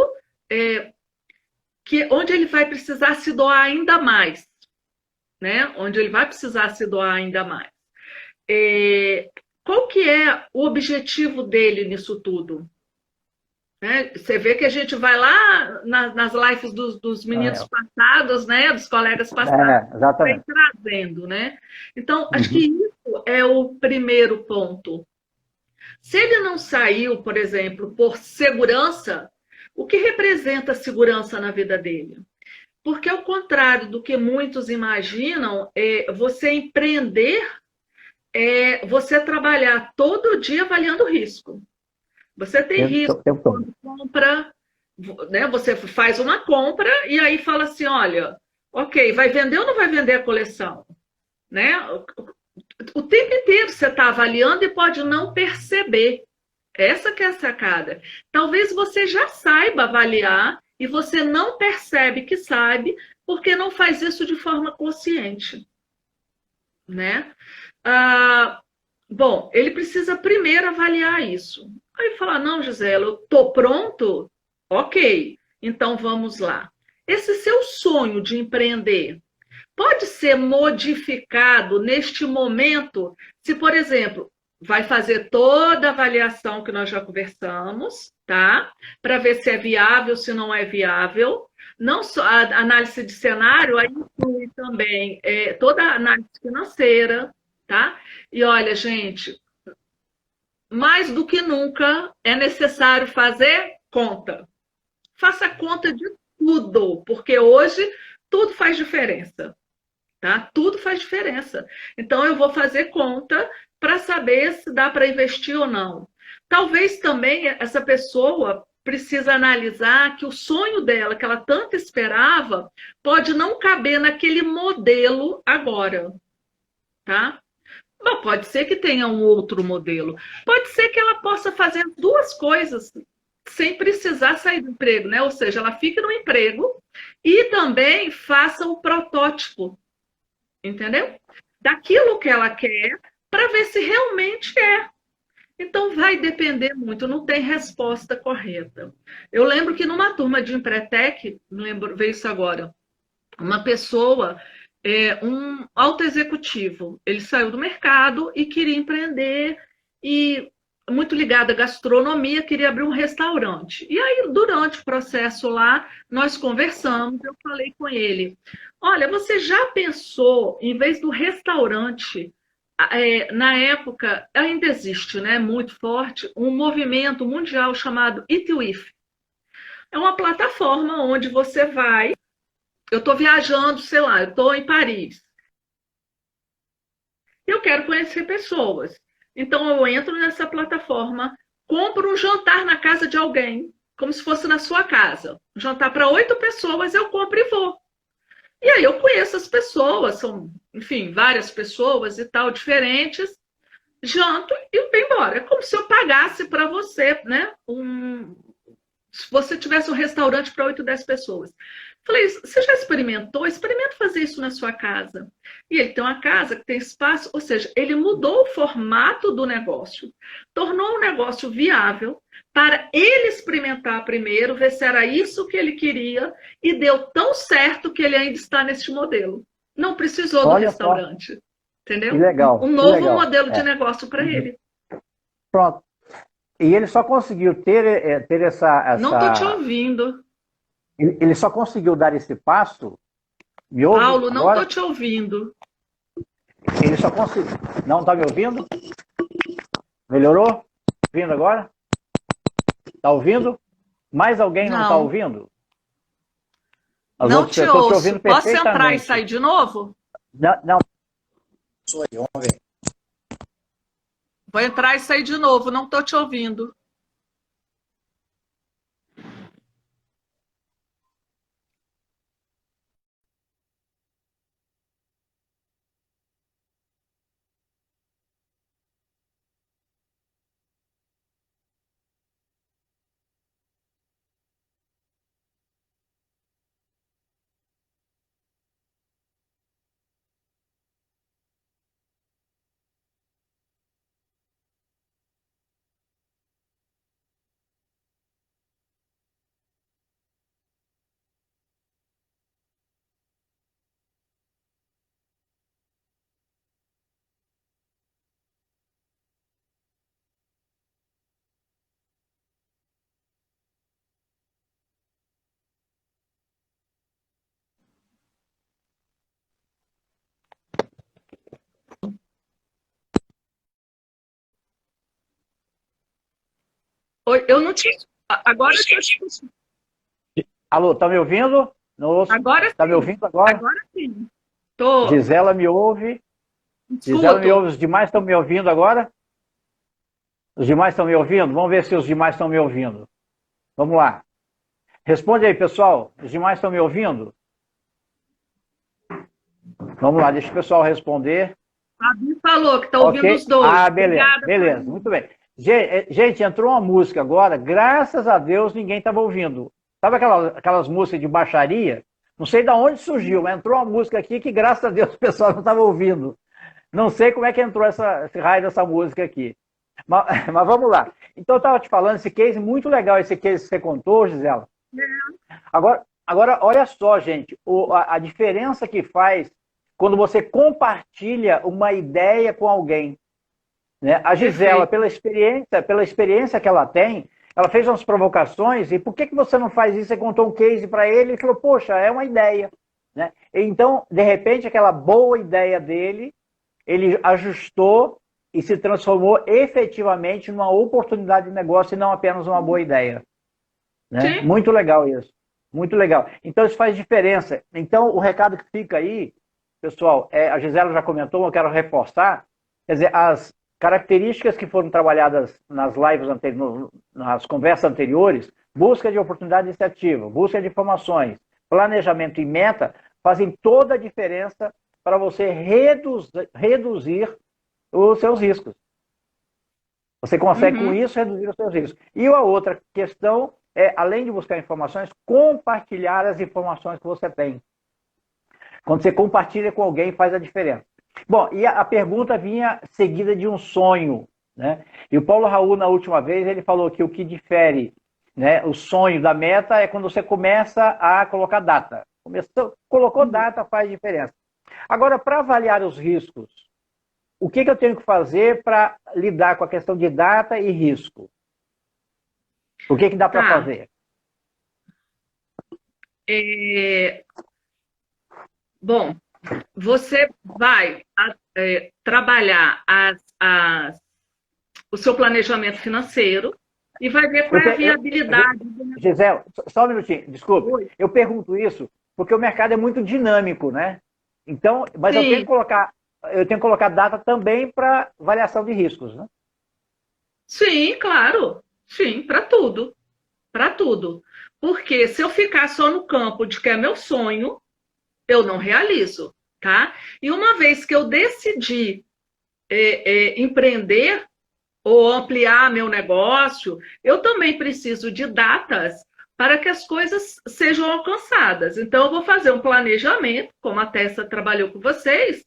onde ele vai precisar se doar ainda mais, né? Onde ele vai precisar se doar ainda mais. Qual que é o objetivo dele nisso tudo? Né? Você vê que a gente vai lá nas lives dos meninos passados, né? Dos colegas passados, vem trazendo, né? Então, acho que isso é o primeiro ponto. Se ele não saiu, por exemplo, por segurança, o que representa segurança na vida dele? Porque, ao contrário do que muitos imaginam, você empreender é você trabalhar todo dia avaliando risco. Você tem risco quando compra, né? Você faz uma compra e aí fala assim, olha, ok, vai vender ou não vai vender a coleção? Né? O tempo inteiro você está avaliando e pode não perceber. Essa que é a sacada. Talvez você já saiba avaliar e você não percebe que sabe porque não faz isso de forma consciente. Né? Bom, ele precisa primeiro avaliar isso. Aí fala, não, Gisela, eu estou pronto? Ok, então vamos lá. Esse seu sonho de empreender pode ser modificado neste momento se, por exemplo, vai fazer toda a avaliação que nós já conversamos, tá? Para ver se é viável, se não é viável. Não só a análise de cenário, aí inclui também toda a análise financeira, tá? E olha, gente, mais do que nunca é necessário fazer conta. Faça conta de tudo, porque hoje tudo faz diferença, tá? Tudo faz diferença. Então eu vou fazer conta para saber se dá para investir ou não. Talvez também essa pessoa precisa analisar que o sonho dela, que ela tanto esperava, pode não caber naquele modelo agora, tá? Não, pode ser que tenha um outro modelo. Pode ser que ela possa fazer duas coisas sem precisar sair do emprego, né? Ou seja, ela fique no emprego e também faça um protótipo, entendeu? Daquilo que ela quer para ver se realmente é. Então, vai depender muito, não tem resposta correta. Eu lembro que numa turma de Empretec, veio isso agora, uma pessoa, um alto executivo, ele saiu do mercado e queria empreender, e muito ligado à gastronomia, queria abrir um restaurante. E aí, durante o processo lá, nós conversamos, eu falei com ele, olha, você já pensou, em vez do restaurante, na época, ainda existe, né, muito forte, um movimento mundial chamado Eat With. É uma plataforma onde você vai, eu estou viajando, sei lá, eu estou em Paris. Eu quero conhecer pessoas. Então, eu entro nessa plataforma, compro um jantar na casa de alguém, como se fosse na sua casa. Um jantar para 8 pessoas, eu compro e vou. E aí eu conheço as pessoas, são, enfim, várias pessoas e tal, diferentes, janto e vou embora. É como se eu pagasse para você, né, Se você tivesse um restaurante para 8, 10 pessoas. Falei, você já experimentou? Experimenta fazer isso na sua casa. E ele tem uma casa que tem espaço, ou seja, ele mudou o formato do negócio, tornou um negócio viável para ele experimentar primeiro, ver se era isso que ele queria, e deu tão certo que ele ainda está nesse modelo. Não precisou do restaurante. Entendeu? Que legal. Um novo modelo de negócio para ele. Pronto. E ele só conseguiu ter essa... Não estou te ouvindo. Ele só conseguiu dar esse passo. Me ouve Paulo, agora? não estou te ouvindo. Ele só conseguiu. Não está me ouvindo? Melhorou? Ouvindo agora? Está ouvindo? Mais alguém não está ouvindo? Não te ouço. Posso entrar e sair de novo? Não. Vou entrar e sair de novo. Não estou te ouvindo. Oi, eu não tinha. Agora eu estou. Alô, tá me ouvindo? Não ouço. Agora sim. Tá me ouvindo agora? Agora sim. Tô. Gisela me ouve. Gisela me ouve. Os demais estão me ouvindo agora? Os demais estão me ouvindo? Vamos ver se os demais estão me ouvindo. Vamos lá. Responde aí, pessoal. Os demais estão me ouvindo? Vamos lá, deixa o pessoal responder. A Bi falou que está ouvindo os dois. Ah, beleza. Obrigada, beleza, muito bem. Gente, entrou uma música agora, graças a Deus ninguém estava ouvindo. Sabe aquelas músicas de baixaria? Não sei de onde surgiu, mas entrou uma música aqui que, graças a Deus, o pessoal não estava ouvindo. Não sei como é que entrou esse raio dessa música aqui. Mas vamos lá. Então, eu estava te falando, esse case, muito legal esse case que você contou, Gisela. Agora olha só, gente, a diferença que faz quando você compartilha uma ideia com alguém. Né? A Gisela, pela experiência que ela tem, ela fez umas provocações, e por que você não faz isso? Você contou um case para ele e falou, poxa, é uma ideia. Né? Então, de repente, aquela boa ideia dele, ele ajustou e se transformou efetivamente numa oportunidade de negócio e não apenas uma boa ideia. Né? Muito legal isso. Muito legal. Então, isso faz diferença. Então, o recado que fica aí, pessoal, a Gisela já comentou, eu quero reforçar, quer dizer, as características que foram trabalhadas nas lives anteriores, nas conversas anteriores, busca de oportunidade iniciativa, busca de informações, planejamento e meta, fazem toda a diferença para você reduzir os seus riscos. Você consegue, com isso, reduzir os seus riscos. E a outra questão é, além de buscar informações, compartilhar as informações que você tem. Quando você compartilha com alguém, faz a diferença. Bom, e a pergunta vinha seguida de um sonho, né? E o Paulo Raul, na última vez, ele falou que o que difere, né, o sonho da meta é quando você começa a colocar data. Colocou data, faz diferença. Agora, para avaliar os riscos, o que eu tenho que fazer para lidar com a questão de data e risco? O que dá para fazer? Bom, você vai trabalhar o seu planejamento financeiro e vai ver qual é a viabilidade. Gisela, só um minutinho, desculpe. Oi. Eu pergunto isso porque o mercado é muito dinâmico, né? Então, mas eu tenho que colocar data também para avaliação de riscos, né? Sim, claro. Sim, para tudo. Para tudo. Porque se eu ficar só no campo de que é meu sonho, eu não realizo, tá? E uma vez que eu decidi empreender, ou ampliar meu negócio, eu também preciso de datas para que as coisas sejam alcançadas. Então, eu vou fazer um planejamento, como a Tessa trabalhou com vocês,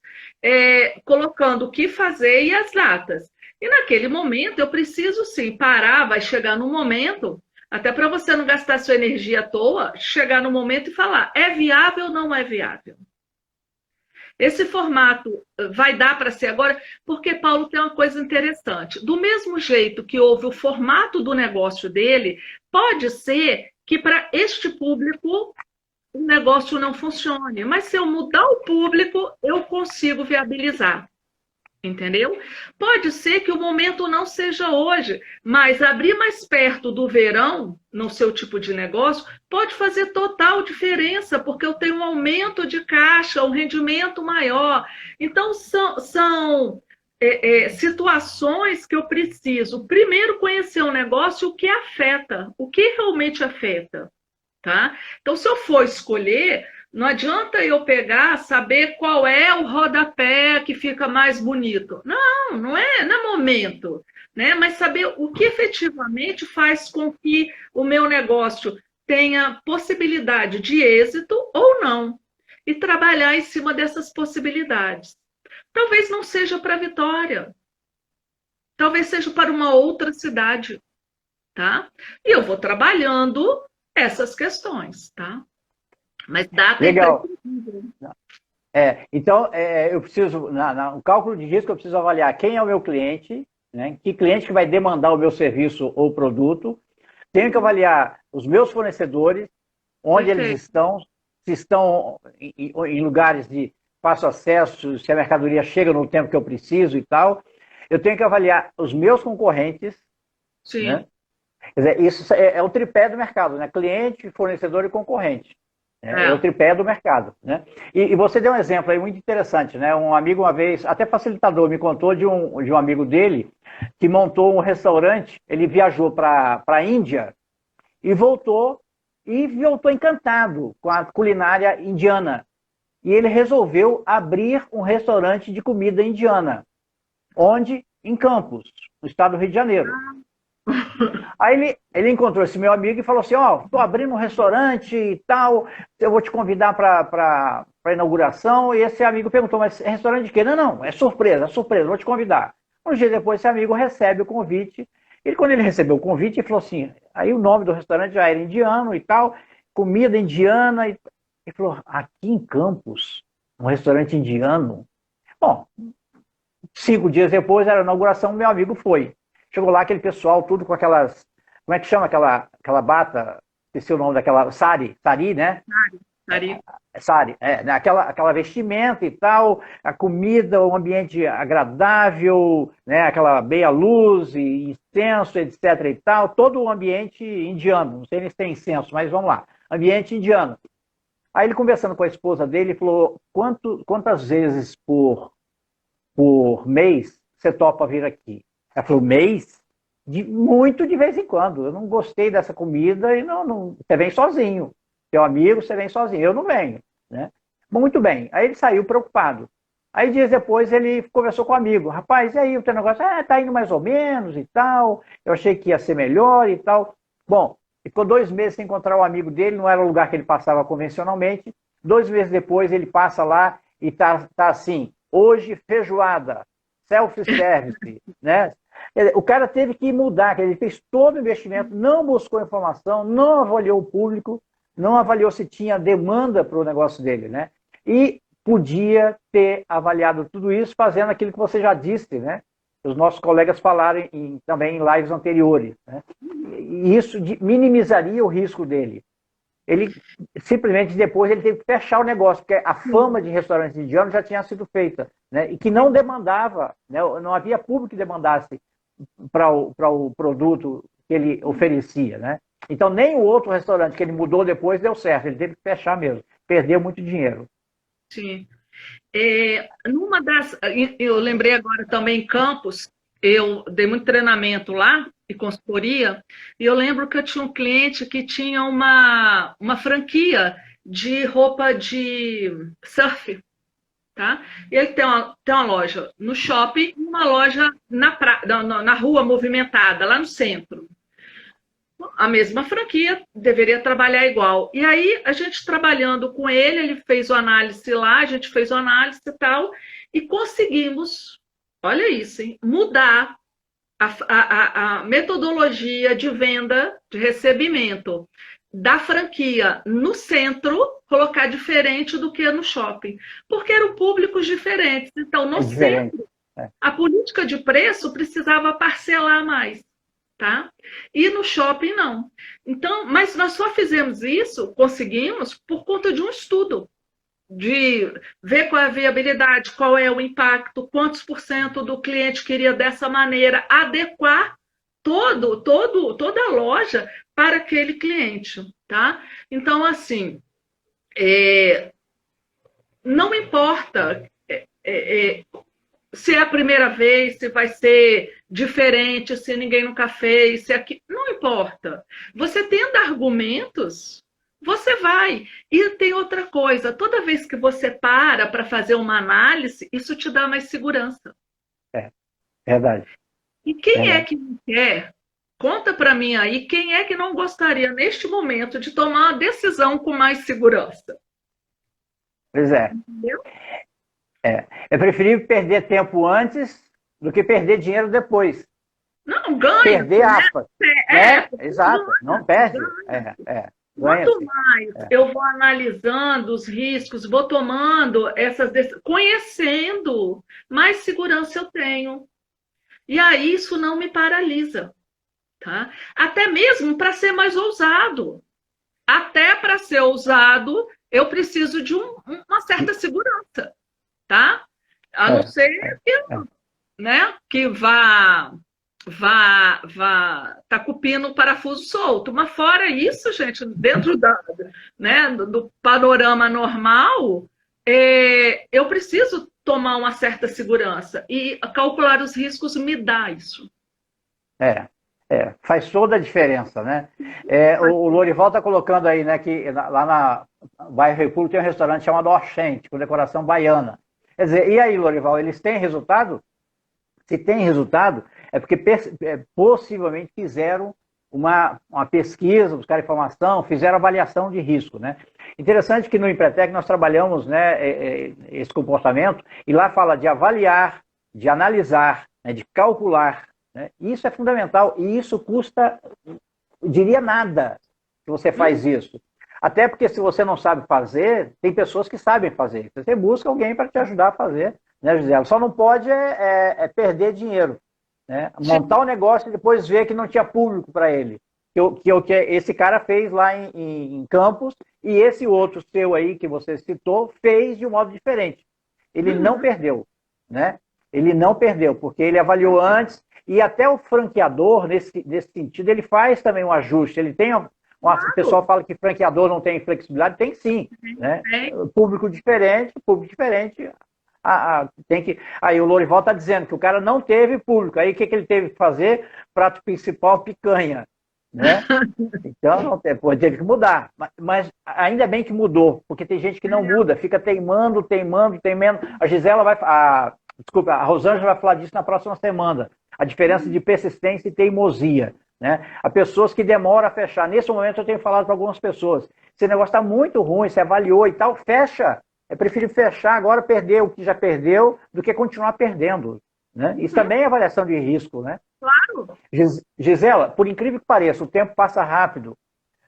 colocando o que fazer e as datas. E naquele momento, eu preciso sim parar, vai chegar num momento, até para você não gastar sua energia à toa, chegar no momento e falar, é viável ou não é viável? Esse formato vai dar para ser agora, porque Paulo tem uma coisa interessante. Do mesmo jeito que houve o formato do negócio dele, pode ser que para este público o negócio não funcione, mas se eu mudar o público, eu consigo viabilizar. Entendeu? Pode ser que o momento não seja hoje, mas abrir mais perto do verão, no seu tipo de negócio, pode fazer total diferença, porque eu tenho um aumento de caixa, um rendimento maior. Então, são situações que eu preciso, primeiro, conhecer o negócio, o que afeta, o que realmente afeta. Tá? Então, se eu for escolher, não adianta eu pegar, saber qual é o rodapé que fica mais bonito. Não, não é momento, né? Mas saber o que efetivamente faz com que o meu negócio tenha possibilidade de êxito ou não. E trabalhar em cima dessas possibilidades. Talvez não seja para Vitória. Talvez seja para uma outra cidade, tá? E eu vou trabalhando essas questões, tá? Mas data legal. Então, eu preciso, no cálculo de risco, eu preciso avaliar quem é o meu cliente, né? Que cliente que vai demandar o meu serviço ou produto. Tenho que avaliar os meus fornecedores, onde eles estão, se estão em lugares de fácil acesso, se a mercadoria chega no tempo que eu preciso e tal. Eu tenho que avaliar os meus concorrentes. Sim. Né? Quer dizer, isso é o tripé do mercado, né? Cliente, fornecedor e concorrente. É o tripé do mercado, né? E você deu um exemplo aí muito interessante, né? Um amigo uma vez, até facilitador, me contou de um amigo dele que montou um restaurante. Ele viajou para a Índia e voltou encantado com a culinária indiana. E ele resolveu abrir um restaurante de comida indiana, onde? Em Campos, no estado do Rio de Janeiro. Aí ele encontrou esse meu amigo e falou assim, estou abrindo um restaurante e tal, eu vou te convidar para a inauguração. E esse amigo perguntou, mas é restaurante de quê? Não, é surpresa, vou te convidar. Um dia depois esse amigo recebe o convite. Quando ele recebeu o convite, ele falou assim, aí o nome do restaurante já era indiano e tal, comida indiana. Ele falou, aqui em Campos, um restaurante indiano? Bom, 5 dias depois era a inauguração, meu amigo foi. Chegou lá aquele pessoal, tudo com aquelas... Como é que chama aquela bata? Esqueci o nome daquela... Sari, né? Sari, né? Aquela vestimenta e tal, a comida, um ambiente agradável, né? Aquela meia luz e incenso, etc. e tal. Todo o ambiente indiano. Não sei nem se tem incenso, mas vamos lá. Ambiente indiano. Aí ele conversando com a esposa dele, falou, quantas vezes por mês você topa vir aqui? Ela falou, mês? Muito de vez em quando. Eu não gostei dessa comida e não você vem sozinho. Seu amigo, você vem sozinho. Eu não venho. Né? Muito bem. Aí ele saiu preocupado. Aí dias depois ele conversou com o amigo. Rapaz, e aí o teu negócio? Tá indo mais ou menos e tal. Eu achei que ia ser melhor e tal. Bom, ficou 2 meses sem encontrar o amigo dele. Não era o lugar que ele passava convencionalmente. 2 meses depois ele passa lá e tá assim, hoje feijoada, self-service, né? O cara teve que mudar, ele fez todo o investimento, não buscou informação, não avaliou o público, não avaliou se tinha demanda para o negócio dele, né? E podia ter avaliado tudo isso fazendo aquilo que você já disse, né? Os nossos colegas falaram também em lives anteriores, né? E isso minimizaria o risco dele. Ele simplesmente depois ele teve que fechar o negócio, porque a fama de restaurante indiano já tinha sido feita, né? E que não demandava, né? Não havia público que demandasse para o produto que ele oferecia, né? Então nem o outro restaurante que ele mudou depois deu certo, ele teve que fechar mesmo, perdeu muito dinheiro. Sim. Eu lembrei agora também em Campos, eu dei muito treinamento lá e consultoria, e eu lembro que eu tinha um cliente que tinha uma franquia de roupa de surf. tá? E ele tem uma loja no shopping e uma loja na rua movimentada, lá no centro. A mesma franquia deveria trabalhar igual. E aí, a gente trabalhando com ele, ele fez o análise lá, a gente fez o análise e tal, e conseguimos, olha isso, hein, mudar a metodologia de venda, de recebimento da franquia no centro, colocar diferente do que no shopping, porque eram públicos diferentes. Então, no centro, a política de preço precisava parcelar mais, tá? E no shopping, não. Então, mas nós só fizemos isso, conseguimos, por conta de um estudo, de ver qual é a viabilidade, qual é o impacto, quantos por cento do cliente queria dessa maneira, adequar toda a loja para aquele cliente, tá? Então, assim, não importa se é a primeira vez, se vai ser diferente, se ninguém nunca fez, se aqui, não importa. Você tendo argumentos, você vai. E tem outra coisa, toda vez que você para fazer uma análise, isso te dá mais segurança. É, verdade. E quem é que não quer? Conta para mim aí, quem é que não gostaria, neste momento, de tomar uma decisão com mais segurança? Pois é. Entendeu? É preferível perder tempo antes do que perder dinheiro depois. Não, ganha. Perder aspas. Exato, não perde. Quanto mais eu vou analisando os riscos, vou tomando essas decisões, conhecendo, mais segurança eu tenho. E aí isso não me paralisa. Tá? Até mesmo para ser mais ousado. Até para ser ousado, eu preciso de uma certa segurança. Tá? A não ser que vá tá cupindo o parafuso solto. Mas fora isso, gente, dentro do panorama normal, eu preciso tomar uma certa segurança. E calcular os riscos me dá isso. Faz toda a diferença, né? O Lorival está colocando aí, né, que lá no bairro República tem um restaurante chamado Oxente, com decoração baiana. Quer dizer, e aí, Lorival, eles têm resultado? Se tem resultado, é porque possivelmente fizeram uma pesquisa, buscaram informação, fizeram avaliação de risco, né? Interessante que no Empretec nós trabalhamos, né, esse comportamento, e lá fala de avaliar, de analisar, né, de calcular, né? Isso é fundamental, e isso custa, eu diria, nada se você faz isso. Até porque se você não sabe fazer, tem pessoas que sabem fazer. Você busca alguém para te ajudar a fazer, né, Gisela? Só não pode perder dinheiro, né? Montar um negócio e depois ver que não tinha público para ele. Que esse cara fez lá em Campos, e esse outro seu aí que você citou fez de um modo diferente. Ele não perdeu, né? Ele não perdeu, porque ele avaliou antes, e até o franqueador, nesse sentido, ele faz também um ajuste. Ele tem o pessoal fala que franqueador não tem flexibilidade, tem sim, né? Público diferente, tem que. Aí o Lorival está dizendo que o cara não teve público. Aí o que ele teve que fazer? Prato principal, picanha, né? Então não teve que mudar. Mas ainda bem que mudou, porque tem gente que não muda, fica teimando. A Gisela desculpa, a Rosângela vai falar disso na próxima semana. A diferença de persistência e teimosia, né? Há pessoas que demoram a fechar. Nesse momento eu tenho falado para algumas pessoas, esse negócio está muito ruim, você avaliou e tal, fecha. É preferível fechar agora, perder o que já perdeu, do que continuar perdendo, né? Isso também é avaliação de risco, né? Claro. Gisela, por incrível que pareça, o tempo passa rápido.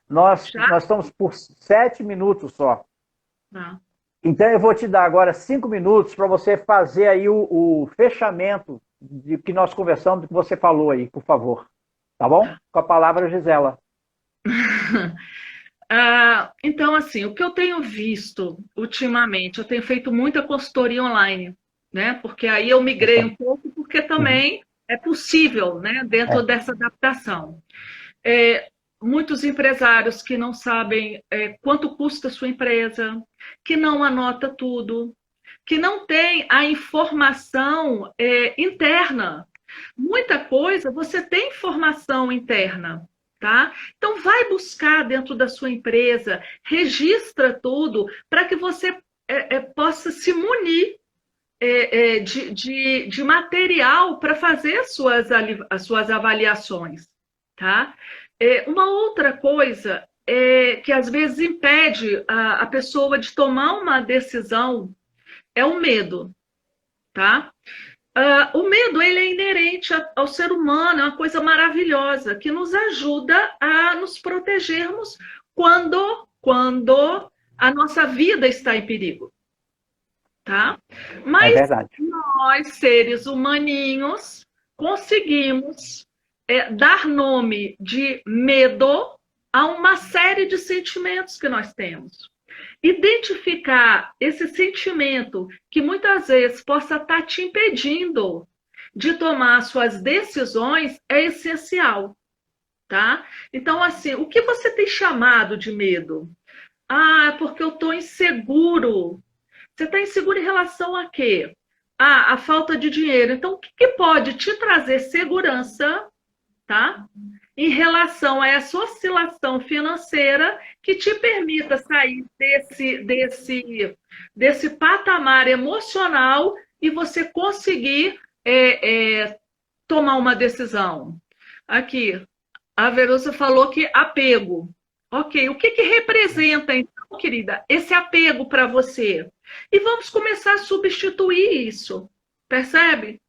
Nós estamos por 7 minutos só. Não. Então eu vou te dar agora 5 minutos para você fazer aí o fechamento de que nós conversamos, do que você falou aí, por favor. Tá bom? Com a palavra, Gisela. Então, assim, o que eu tenho visto ultimamente, eu tenho feito muita consultoria online, né? Porque aí eu migrei um pouco, porque também é possível, né? Dentro dessa adaptação. Muitos empresários que não sabem quanto custa a sua empresa, que não anota tudo, que não tem a informação interna. Muita coisa, você tem informação interna, tá? Então, vai buscar dentro da sua empresa, registra tudo, para que você possa se munir de material para fazer as suas avaliações, tá? Uma outra coisa que às vezes impede a pessoa de tomar uma decisão é o medo, tá? O medo, ele é inerente ao ser humano, é uma coisa maravilhosa, que nos ajuda a nos protegermos quando a nossa vida está em perigo, tá? Mas nós, seres humaninhos, conseguimos dar nome de medo a uma série de sentimentos que nós temos. Identificar esse sentimento que muitas vezes possa estar te impedindo de tomar suas decisões é essencial, tá? Então, assim, o que você tem chamado de medo? É porque eu estou inseguro. Você está inseguro em relação a quê? A falta de dinheiro. Então, o que pode te trazer segurança, tá? Em relação a essa oscilação financeira que te permita sair desse patamar emocional e você conseguir tomar uma decisão. Aqui, a Verusa falou que apego. Ok, o que representa, então, querida, esse apego para você? E vamos começar a substituir isso, percebe?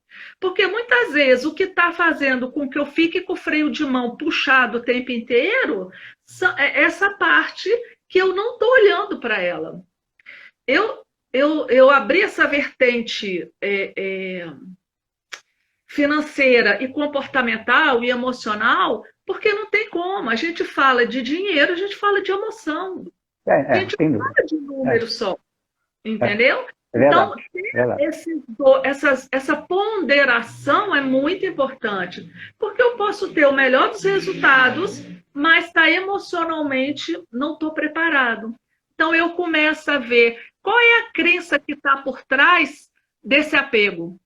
Porque muitas vezes o que está fazendo com que eu fique com o freio de mão puxado o tempo inteiro é essa parte que eu não estou olhando para ela. Eu abri essa vertente financeira e comportamental e emocional porque não tem como. A gente fala de dinheiro, a gente fala de emoção. A gente não fala de número só. Entendeu? Então, essa ponderação é muito importante, porque eu posso ter o melhor dos resultados, mas emocionalmente não estou preparado. Então, eu começo a ver qual é a crença que está por trás desse apego.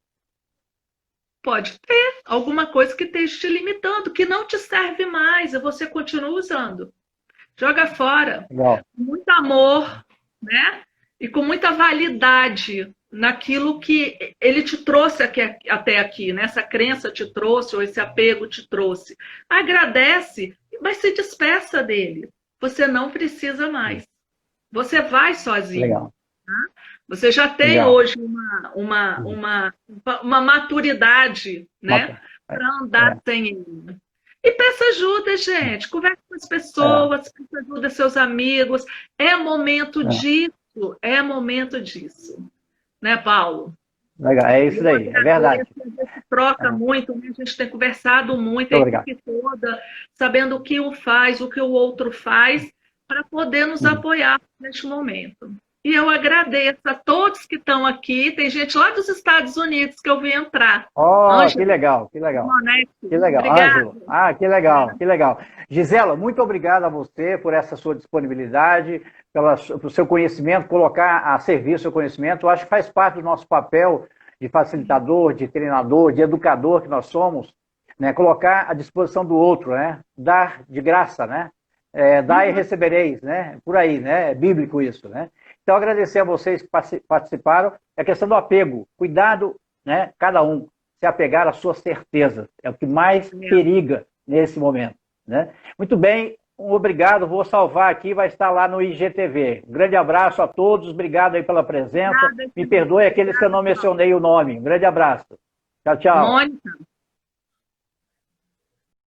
Pode ter alguma coisa que esteja te limitando, que não te serve mais, e você continua usando. Joga fora. Legal. Com muito amor, né? E com muita validade naquilo que ele te trouxe até aqui, né? Essa crença te trouxe, ou esse apego te trouxe. Agradece, mas se despeça dele. Você não precisa mais. Você vai sozinho. Legal. Tá? Você já tem hoje uma maturidade, né? Para andar sem ele. E peça ajuda, gente. Converse com as pessoas, peça ajuda aos seus amigos. É momento disso. É momento disso. Né, Paulo? Legal, é isso aí, é verdade. A gente troca muito, né? A gente tem conversado muito, a equipe toda, sabendo o que um faz, o que o outro faz, para poder nos apoiar neste momento. E eu agradeço a todos que estão aqui. Tem gente lá dos Estados Unidos que eu vi entrar. Que legal, que legal. Que legal, Ângelo. Que legal, que legal. Gisela, muito obrigado a você por essa sua disponibilidade, pelo seu conhecimento, colocar a serviço o seu conhecimento. Eu acho que faz parte do nosso papel de facilitador, de treinador, de educador que nós somos, né? Colocar à disposição do outro, né? Dar de graça, né? Dar e recebereis, né? Por aí, né? É bíblico isso, né? Então, agradecer a vocês que participaram. É a questão do apego. Cuidado, né? Cada um se apegar às suas certezas. É o que mais periga nesse momento, né? Muito bem, obrigado. Vou salvar aqui, vai estar lá no IGTV. Um grande abraço a todos. Obrigado aí pela presença. Me perdoe aqueles que eu não mencionei o nome. Um grande abraço. Tchau, tchau. Mônica.